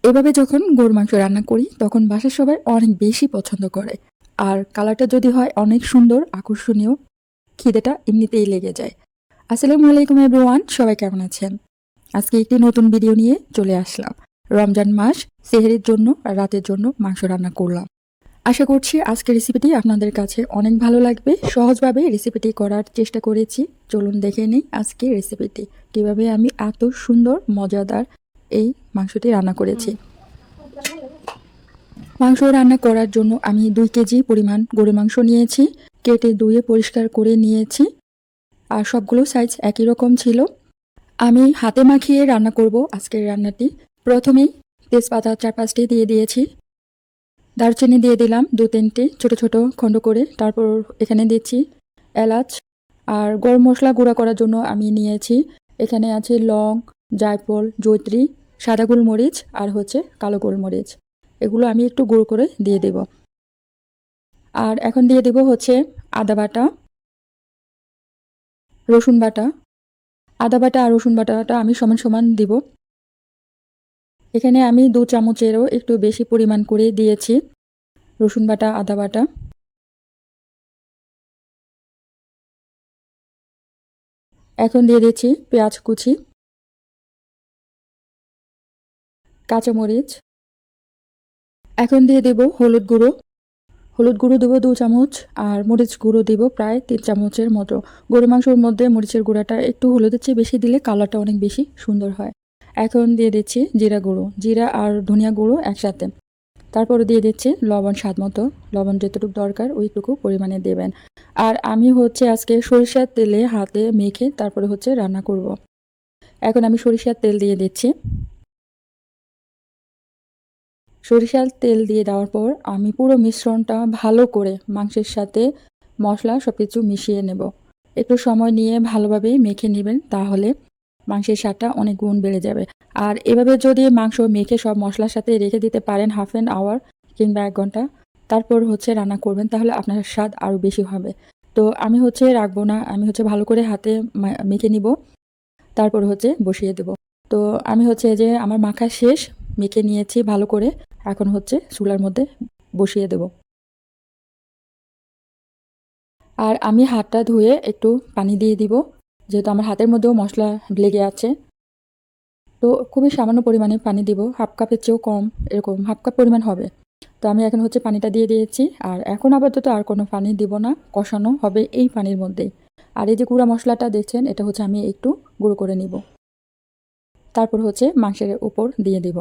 এভাবে যখন গরুর মাংস রান্না করি তখন বাসার সবাই অনেক বেশি পছন্দ করে। আর কালারটা যদি হয় অনেক সুন্দর, আকর্ষণীয়, খিদেটা এমনিতেই লেগে যায়। আসসালামু আলাইকুম এভরিওয়ান, সবাই কেমন আছেন? আজকে একটি নতুন ভিডিও নিয়ে চলে আসলাম। রমজান মাস, সেহরির জন্য আর রাতের জন্য মাংস রান্না করলাম। আশা করছি আজকের রেসিপিটি আপনাদের কাছে অনেক ভালো লাগবে। সহজভাবে রেসিপিটি করার চেষ্টা করেছি। চলুন দেখে নিই আজকে রেসিপিটি কিভাবে আমি এত সুন্দর মজাদার এই মাংসটি রান্না করেছি। মাংস রান্না করার জন্য আমি 2 কেজি পরিমাণ গরুর মাংস নিয়েছি। কেটে ধুয়ে পরিষ্কার করে নিয়েছি। আর সবগুলো সাইজ একই রকম ছিল। আমি হাতে মাখিয়ে রান্না করব আজকের রান্নাটি। প্রথমেই তেজপাতা 4-5টি দিয়ে দিয়েছি। দারচিনি দিয়ে দিলাম 2-3টি ছোট ছোট খণ্ড করে। তারপর এখানে দিচ্ছি এলাচ। আর গরম মশলা গুঁড়া করার জন্য আমি নিয়েছি, এখানে আছে লং, জায়ফল, জয়ত্রী, সাদা গোলমরিচ আর হচ্ছে কালো গোলমরিচ। এগুলো আমি একটু গুঁড়ো করে দিয়ে দেব। আর এখন দিয়ে দেব হচ্ছে আদা বাটা, রসুন বাটা। আদা বাটা আর রসুন বাটাটা আমি সমান সমান দিব। এখানে আমি 2 চামচেরও একটু বেশি পরিমাণ করে দিয়েছি রসুন বাটা, আদা বাটা। এখন দিয়ে দিচ্ছি পেঁয়াজ কুচি, কাঁচামরিচ। এখন দিয়ে দেব হলুদ গুঁড়ো। হলুদ গুঁড়ো দেবো 2 চামচ আর মরিচ গুঁড়ো দিব প্রায় 3 চামচের মতো। গরু মাংসের মধ্যে মরিচের গুঁড়াটা একটু হলুদের চেয়ে বেশি দিলে কালারটা অনেক বেশি সুন্দর হয়। এখন দিয়ে দিচ্ছি জিরা গুঁড়ো, জিরা আর ধনিয়া গুঁড়ো একসাথে। তারপরে দিয়ে দিচ্ছি লবণ স্বাদ মতো। লবণ যতটুকু দরকার ওইটুকু পরিমাণে দেবেন। আর আমি হচ্ছে আজকে সরিষার তেলে হাতে মেখে তারপরে হচ্ছে রান্না করব। এখন আমি সরিষার তেল দিয়ে দিচ্ছি। সরিষার তেল দিয়ে দেওয়ার পর আমি পুরো মিশ্রণটা ভালো করে মাংসের সাথে মশলা সব কিছু মিশিয়ে নেব। একটু সময় নিয়ে ভালোভাবে মেখে নেবেন, তাহলে মাংসের স্বাদটা অনেক গুণ বেড়ে যাবে। আর এভাবে যদি মাংস মেখে সব মশলার সাথে রেখে দিতে পারেন 1/2 আওয়ার কিংবা 1 ঘন্টা, তারপর হচ্ছে রান্না করবেন, তাহলে আপনার স্বাদ আরও বেশি হবে। তো আমি হচ্ছে রাখবো না, আমি হচ্ছে ভালো করে হাতে মেখে নিব, তারপর হচ্ছে বসিয়ে দেব। তো আমি হচ্ছে যে আমার মাখা শেষ, মেখে নিয়েছি ভালো করে। এখন হচ্ছে চুলার মধ্যে বসিয়ে দেব। আর আমি হাতটা ধুয়ে একটু পানি দিয়ে দিব, যেহেতু আমার হাতের মধ্যেও মশলা লেগে আছে। তো খুবই সামান্য পরিমাণে পানি দিব, 1/2 কাপের চেয়েও কম, এরকম 1/2 কাপ পরিমাণ হবে। তো আমি এখন হচ্ছে পানিটা দিয়ে দিয়েছি। আর এখন আপাতত আর কোনো পানি দিব না, কষানো হবে এই পানির মধ্যেই। আর এই যে গুঁড়া মশলাটা দেখছেন, এটা হচ্ছে আমি একটু গুঁড়ো করে নিব। তারপর হচ্ছে মাংসের উপর দিয়ে দিব।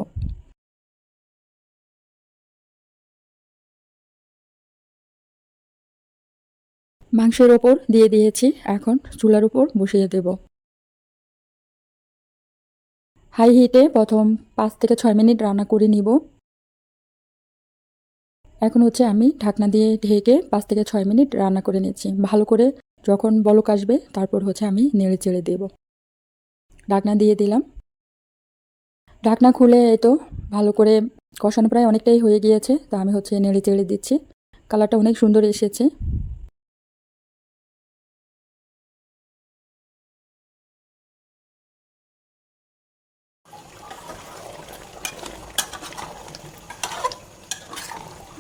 মাংসের ওপর দিয়ে দিয়েছি, এখন চুলার উপর বসিয়ে দেব। হাই হিটে প্রথম 5 থেকে 6 মিনিট রান্না করে নিব। এখন হচ্ছে আমি ঢাকনা দিয়ে ঢেকে 5 থেকে 6 মিনিট রান্না করে নিচ্ছি ভালো করে। যখন বলক আসবে তারপর হচ্ছে আমি নেড়ে চেড়ে দেব। ঢাকনা দিয়ে দিলাম। ঢাকনা খুলে এই তো ভালো করে কষানো প্রায় অনেকটাই হয়ে গিয়েছে। তো আমি হচ্ছে নেড়ে চেড়ে দিচ্ছি। কালারটা অনেক সুন্দর এসেছে।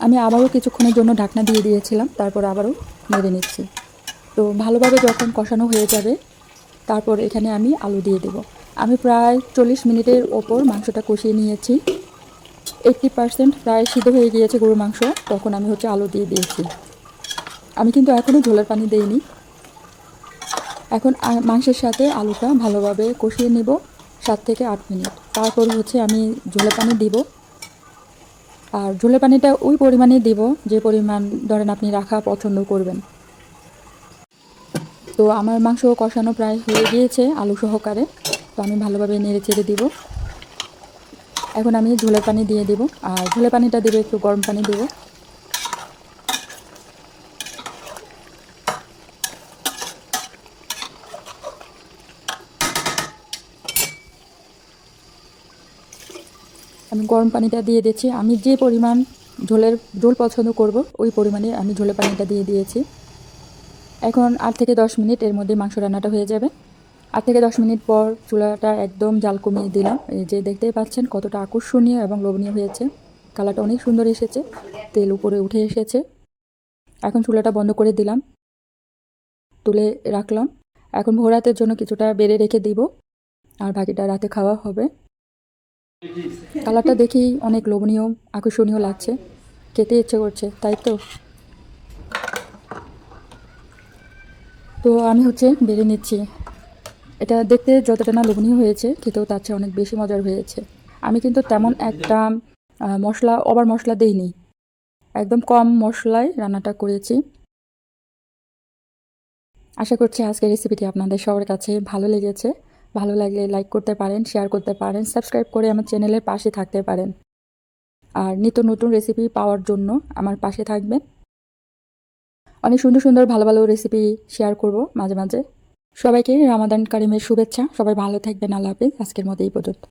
আমি আবারও কিছুক্ষণের জন্য ঢাকনা দিয়ে দিয়েছিলাম, তারপর আবারও নেড়ে নিচ্ছি। তো ভালোভাবে যখন কষানো হয়ে যাবে, তারপর এখানে আমি আলু দিয়ে দেব। আমি প্রায় 40 মিনিটের ওপর মাংসটা কষিয়ে নিয়েছি। 80% প্রায় সিদ্ধ হয়ে গিয়েছে গরুর মাংস, তখন আমি হচ্ছে আলু দিয়ে দিয়েছি। আমি কিন্তু এখনও ঝোলের পানি দেইনি। এখন মাংসের সাথে আলুটা ভালোভাবে কষিয়ে নেব 7 থেকে 8 মিনিট। তারপর হচ্ছে আমি ঝোলের পানি দিব। আর ঝোলের পানিটা ওই পরিমাণে দেব যে পরিমাণ ধরেন আপনি রাখা পছন্দ করবেন। তো আমার মাংস কষানো প্রায় হয়ে গিয়েছে আলু সহকারে। তো আমি ভালোভাবে নেড়ে চেড়ে দিব। এখন আমি ঝোলের পানি দিয়ে দেব। আর ঝোলের পানিটা দেবো একটু গরম পানি দেব। আমি গরম পানিটা দিয়ে দিচ্ছি। আমি যে পরিমাণ ঝোল পছন্দ করব ওই পরিমাণে আমি ঝোলের পানিটা দিয়ে দিয়েছি। এখন 8 থেকে 10 মিনিট এর মধ্যে মাংস রান্নাটা হয়ে যাবে। 8 থেকে 10 মিনিট পর চুলাটা একদম জাল কমিয়ে দিলাম। এই যে দেখতেই পাচ্ছেন কতটা আকর্ষণীয় এবং লোভনীয় হয়েছে। কালারটা অনেক সুন্দর এসেছে, তেল উপরে উঠে এসেছে। এখন চুলাটা বন্ধ করে দিলাম, তুলে রাখলাম। এখন ভোর রাতের জন্য কিছুটা বেড়ে রেখে দিব, আর বাকিটা রাতে খাওয়া হবে। কালারটা দেখেই অনেক লোভনীয়, আকর্ষণীয় লাগছে, খেতে ইচ্ছে করছে, তাই তো। তো আমি বেড়ে নিচ্ছি। এটা দেখতে যতটা না লোভনীয় হয়েছে, খেতেও তার চেয়ে অনেক বেশি মজার হয়েছে। আমি কিন্তু তেমন একটা ওভার মশলা দেইনি, একদম কম মশলায় রান্নাটা করেছি। আশা করছি আজকের রেসিপিটি আপনাদের সবার কাছে ভালো লেগেছে। ভালো লাগলে লাইক করতে পারেন, শেয়ার করতে পারেন, সাবস্ক্রাইব করে আমার চ্যানেলের পাশে থাকতে পারেন। আর নিত্য নতুন রেসিপি পাওয়ার জন্য আমার পাশে থাকবেন। অনেক সুন্দর সুন্দর ভালো ভালো রেসিপি শেয়ার করব মাঝে মাঝে। সবাইকে রমাদান কারিমের শুভেচ্ছা। সবাই ভালো থাকবেন। আল্লাহ হাফেজ। আজকের মতো এই পর্যন্ত।